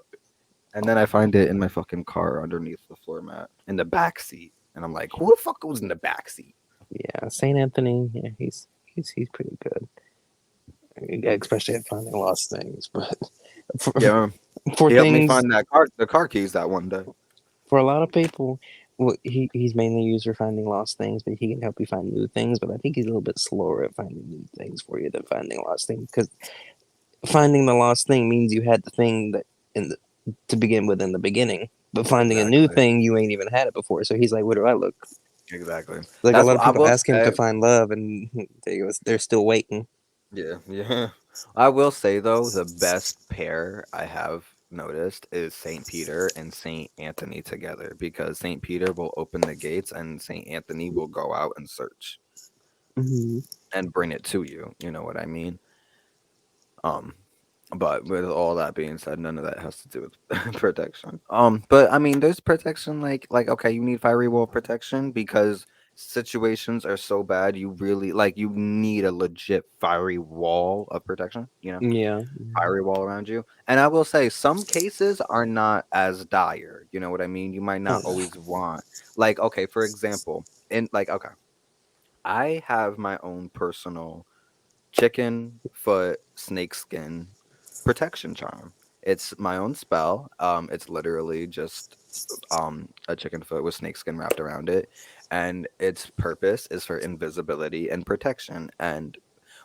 And then I find it in my fucking car underneath the floor mat in the back seat, and I'm like, who the fuck goes in the back seat? Yeah, Saint Anthony. Yeah, he's pretty good, especially at finding lost things. But for, Yeah, for he helped me things find the car keys that one day. for a lot of people, well, he's mainly used for finding lost things, but he can help you find new things. But I think he's a little bit slower at finding new things for you than finding lost things because finding the lost thing means you had the thing that in the, to begin with in the beginning. But finding a new Exactly, thing, you ain't even had it before. So he's like, "Where do I look?" exactly. Like a That's lot what of I people will ask him to say. find love, and they're still waiting. Yeah, yeah. I will say though, the best pair I have noticed is Saint Peter and Saint Anthony together because Saint Peter will open the gates and Saint Anthony will go out and search Hmm. and bring it to you. You know what I mean? Um, but with all that being said, none of that has to do with protection. But I mean, there's protection like okay, you need fiery wall protection because situations are so bad. You really like you need a legit fiery wall of protection. You know, Yeah. fiery wall around you. And I will say some cases are not as dire. You know what I mean? You might not Oh, always want like okay, for example, in like okay, I have my own personal chicken foot snakeskin protection charm. It's my own spell. It's literally just a chicken foot with snakeskin wrapped around it, and its purpose is for invisibility and protection. And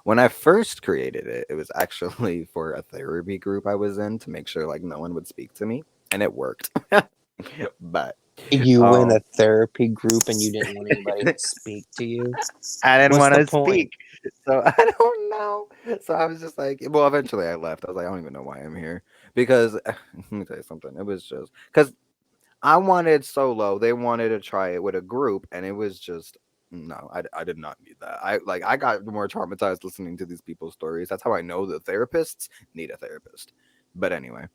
when I first created it, it was actually for a therapy group I was in to make sure like no one would speak to me, and it worked. But you in um a therapy group and you didn't want anybody to speak to you? I didn't What's want the to point? speak. So I don't know. So I was just like, well, eventually I left. I was like, I don't even know why I'm here. Because let me tell you something. It was just because I wanted solo. They wanted to try it with a group, and it was just no, I did not need that. I got more traumatized listening to these people's stories. That's how I know the therapists need a therapist. But anyway,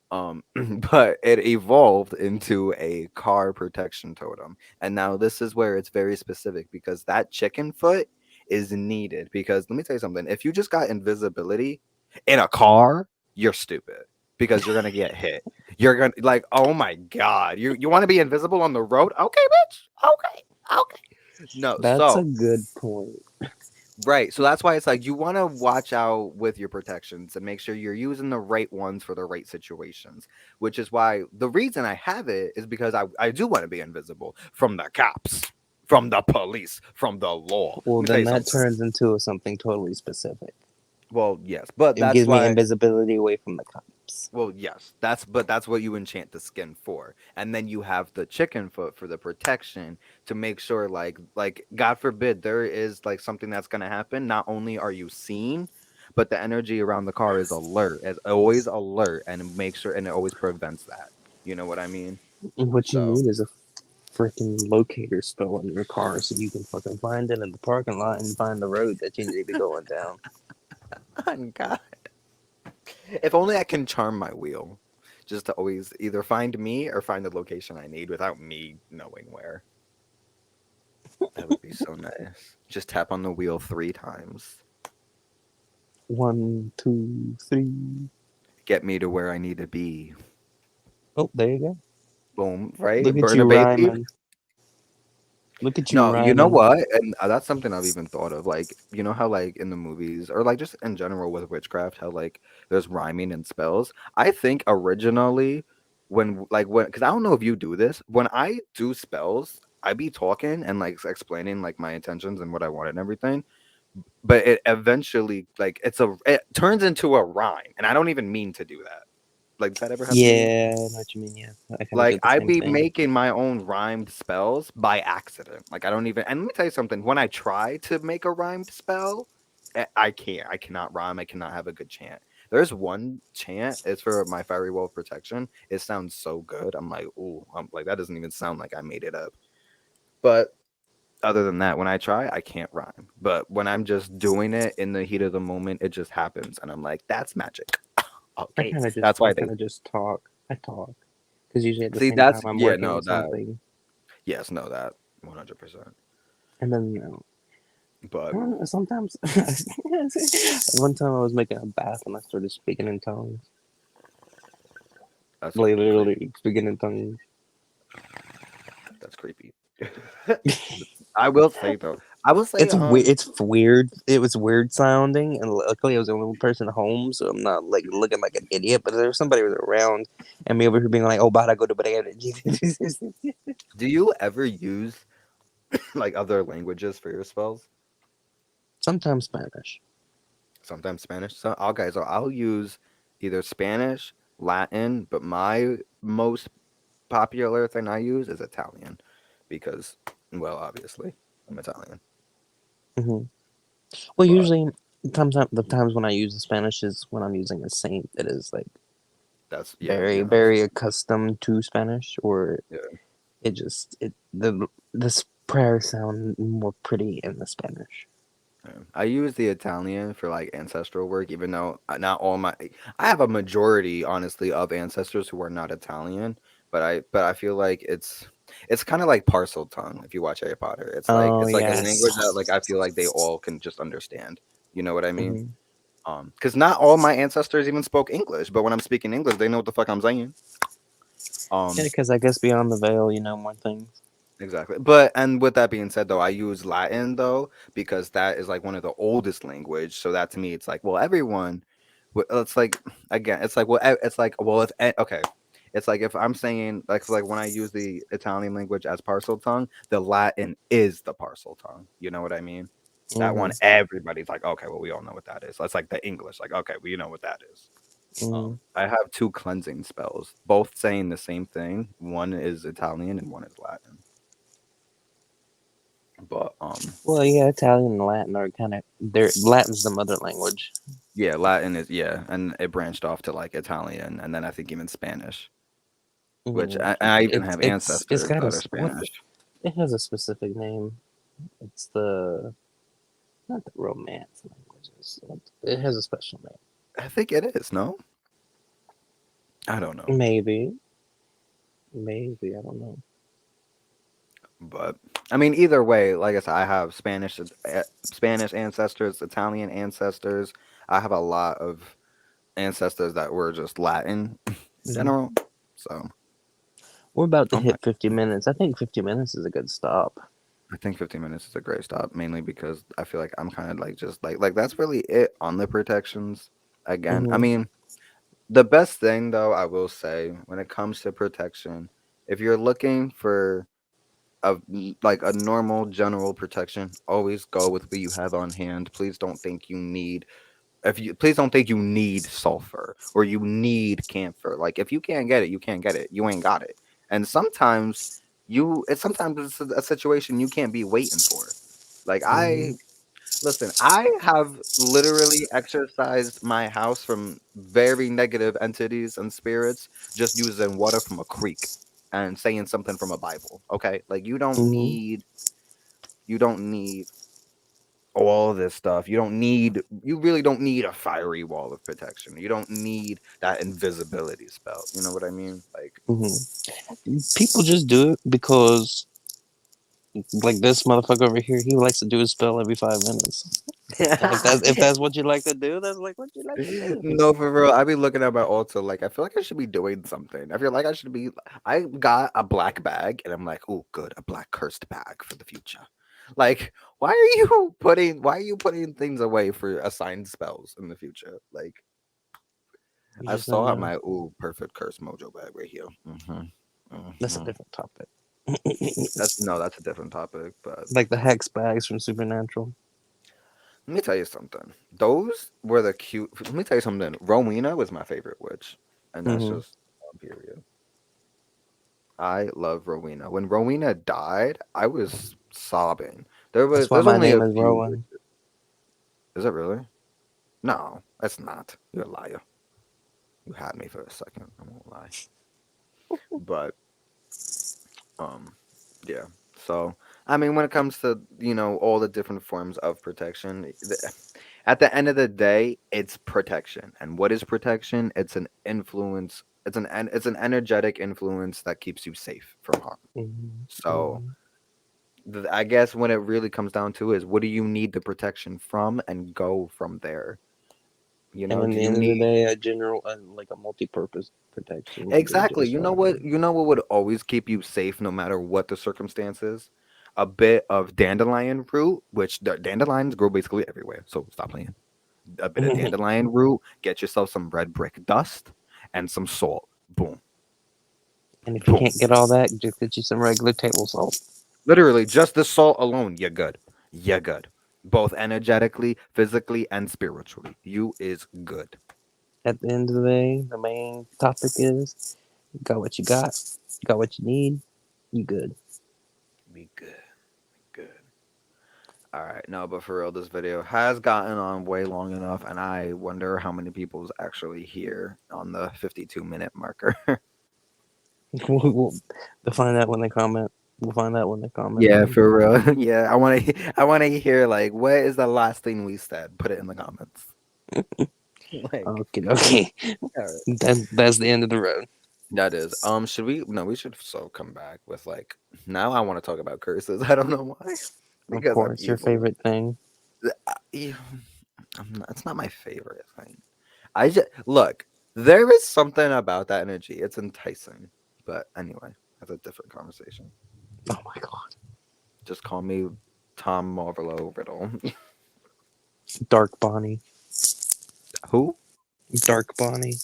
but it evolved into a car protection totem. And now this is where it's very specific because that chicken foot is needed. Because let me tell you something, if you just got invisibility in a car, you're stupid because you're gonna get hit. You're gonna like, oh my god, you want to be invisible on the road? Okay, bitch. Okay, okay. No, That's a so good point. right. So that's why it's like you want to watch out with your protections and make sure you're using the right ones for the right situations, which is why the reason I have it is because I do want to be invisible from the cops, from the police, from the law. Let Well, me tell then you that something. turns into something totally specific. Well, yes, but It that's gives me why invisibility away from the cops. well, yes, that's what you enchant the skin for, and then you have the chicken foot for the protection to make sure, like God forbid there is like something that's gonna happen. Not only are you seen, but the energy around the car is alert, as always alert, and it makes sure and it always prevents that. You know what I mean? And what you So need is a freaking locator spell in your car so you can fucking find it in the parking lot and find the road that you need to be going down. Oh, God. If only I can charm my wheel, just to always either find me or find the location I need without me knowing where. That would be so nice. Just tap on the wheel 3 times. One, two, three. Get me to where I need to be. Oh, there you go. Boom, right? Look at Burn a you baby. rhyming. Look at you No, you know rhyming. what? And that's something I've even thought of. Like, you know how like in the movies or like just in general with witchcraft, how like there's rhyming and spells. I think originally when because I don't know if you do this, when I do spells, I be talking and like explaining like my intentions and what I want and everything. But it eventually like it turns into a rhyme, and I don't even mean to do that. Like, does that ever happen to you? Yeah, I know what you mean. Yeah, I kind of Like did the I same be thing. making my own rhymed spells by accident. Like I don't even. And let me tell you something. When I try to make a rhymed spell, I can't. I cannot rhyme. I cannot have a good chant. There's one chant. It's for my fairy wall of protection. It sounds so good. I'm like, ooh, I'm like that doesn't even sound like I made it up. But other than that, when I try, I can't rhyme. But when I'm just doing it in the heat of the moment, it just happens, and I'm like, that's magic. Okay, that's I why they kind of just talk. I talk because usually at the see. same time That's I'm yeah. working No, on that something, yes, no, that 100%. and then I But don't know, sometimes. One time I was making a bath and I started speaking in tongues. that's Like creepy. literally speaking in tongues. That's creepy. I will say though, I will say, It's weird. It's weird. It was weird sounding, and luckily I was the only person home, so I'm not like looking like an idiot. But there was somebody was around, and me over here being like, "Oh, bad, I go to bed." do you ever use like other languages for your spells? Sometimes Spanish. Sometimes Spanish. So, okay, so I'll use either Spanish, Latin, but my most popular thing I use is Italian because, well, obviously I'm Italian. Hmm. Well, But usually the times when I use the Spanish is when I'm using a saint that is like that's yeah, very yeah, very accustomed to Spanish, or yeah. it just it the prayer sound more pretty in the Spanish. Yeah. I use the Italian for like ancestral work, even though not all my I have a majority, honestly, of ancestors who are not Italian, but I feel like it's kind of like parcel tongue if you watch Harry Potter. Oh It's like a yes. language that like I feel like they all can just understand. You know what I mean? Hmm. Because not all my ancestors even spoke English, but when I'm speaking English, they know what the fuck I'm saying. Yeah, Um, because I guess beyond the veil, you know more things. Exactly. But and with that being said though, I use Latin though because that is like one of the oldest language. So that to me it's like, well, everyone it's like again, it's like well it's like well if okay. It's like if I'm saying like when I use the Italian language as parcel tongue, the Latin is the parcel tongue. You know what I mean? That Hmm. one everybody's like, okay, well we all know what that is. That's like the English, like, okay, well you know what that is. Hmm. I have two cleansing spells, both saying the same thing. One is Italian and one is Latin. But Well, yeah, Italian and Latin are kind of their Latin's the mother language. yeah, Latin is yeah, and it branched off to like Italian, and then I think even Spanish, which Hmm. I even have It's ancestors got a that are what? Spanish. It has a specific name. It's the not the Romance languages. It has a special I think it is. No, I don't know, name. Maybe I don't know. but I mean, either way, like I said, I have Spanish ancestors, Italian ancestors. I have a lot of ancestors that were just Latin in Hmm. general. So, We're about to oh my, hit 50 minutes. I think 50 minutes is a good stop. I think 15 minutes is a great stop, mainly because I feel like I'm kind of like just like that's really it on the protections. Again, I Hmm. mean, the best thing though, I will say, when it comes to protection, if you're looking for like a normal general protection, always go with what you have on hand. Please don't think you need if you please don't think you need sulfur or you need camphor. Like if you can't get it, you can't get it. You ain't got it. And sometimes it's a situation you can't be waiting for. Like Hmm. listen, I have literally exorcised my house from very negative entities and spirits just using water from a creek. and saying something from a Bible. Okay, like Hmm. you don't need all this stuff. You really don't need a fiery wall of protection. You don't need that invisibility spell. You know what I mean? Like, Hmm. People just do it because, like this motherfucker over here, he likes to do his spell every 5 minutes. And if that's what you like to do, that's like what you like to do. no, for real. I be looking at my altar like I feel like I should be doing something. I feel like I should be. I got a black bag, and I'm like, oh, good, a black cursed bag for the future. Like, why are you putting things away for assigned spells in the future? Like, You I just never saw know. my perfect curse mojo bag right here. That's a Hmm. different topic. That's a different topic. But Like the hex bags from Supernatural. let me tell you something. Those were the cute. Let me tell you something. Rowena was my favorite witch, and that's Hmm. just on period. I love Rowena. When Rowena died, I was sobbing. That's why There's my only name a is few. Rowan. Is it really? No, it's not. You're a liar. You had me for a second. I won't lie. But um, yeah. So I mean, when it comes to all the different forms of protection, at the end of the day, it's protection. And what is protection? It's an influence. It's an energetic influence that keeps you safe from harm. Hmm. So Hmm. I guess when it really comes down to is what do you need the protection from and go from there. And in Do the you end of the need day, a general, like a multi-purpose protection would be exactly? just You know fine. what? You know what would always keep you safe no matter what the circumstances? A bit of dandelion root, which the dandelions grow basically everywhere. So stop playing. A bit of And dandelion root. Get yourself some red brick dust and some salt. Boom, if you boom. can't get all that, just get you some regular table salt. Literally, just the salt alone, you're good. You're good. Both energetically, physically, and spiritually. You is good. At the end of the day, the main topic is you got what you need, you good. Be good. Good. All right. No, but for real, this video has gotten on way long enough, and I wonder how many people's actually here on the 52-minute marker. we'll, we'll find out when they comment. We'll find out when they comment. Yeah, for real. Yeah, I want to hear like what is the last thing we said? Put it in the comments. Like, Okay, okay. all right. That's the end of the road. That is. Should we? No, we should so come back with like. Now I want to talk about curses. I don't know why. Of Because I'm course, your evil. favorite thing. Yeah, it's not my favorite thing. I just look. There is something about that energy. It's enticing. But anyway, that's a different conversation. Oh my god, Just call me Tom Marvolo Riddle. Dark Bonnie, Who? Dark Bonnie,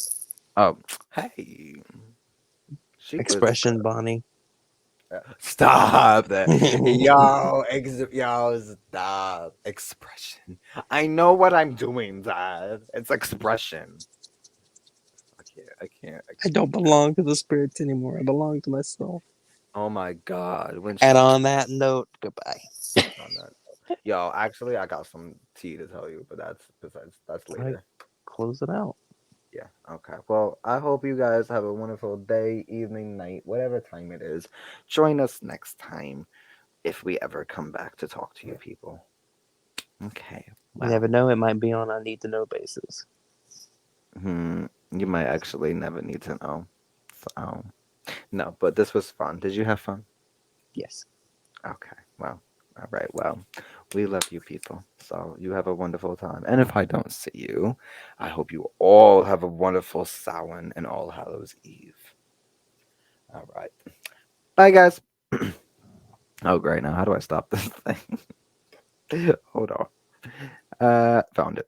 Oh, hey, she was Expression Bonnie. stop that, yo, yo, stop expression. I know what I'm doing, Dad. It's expression. I I don't can't. belong to the spirits anymore. I belong to myself. Oh my God, when And she on that note, goodbye. on that. Yo, actually, I got some tea to tell you, but that's All right, later. close it out. Yeah. Okay. Well, I hope you guys have a wonderful day, evening, night, whatever time it is. Join us next time if we ever come back to talk to you people. Okay. You Well, never know; it might be on a need to know basis. you might actually never need to know. So, no, but this was fun. Did you have fun? Yes. Okay. Well, all right. Well, we love you people. So you have a wonderful time. And if I don't see you, I hope you all have a wonderful Samhain and All Hallows Eve. All right. Bye, guys. Oh, great. Now, how do I stop this thing? Hold on. Found it.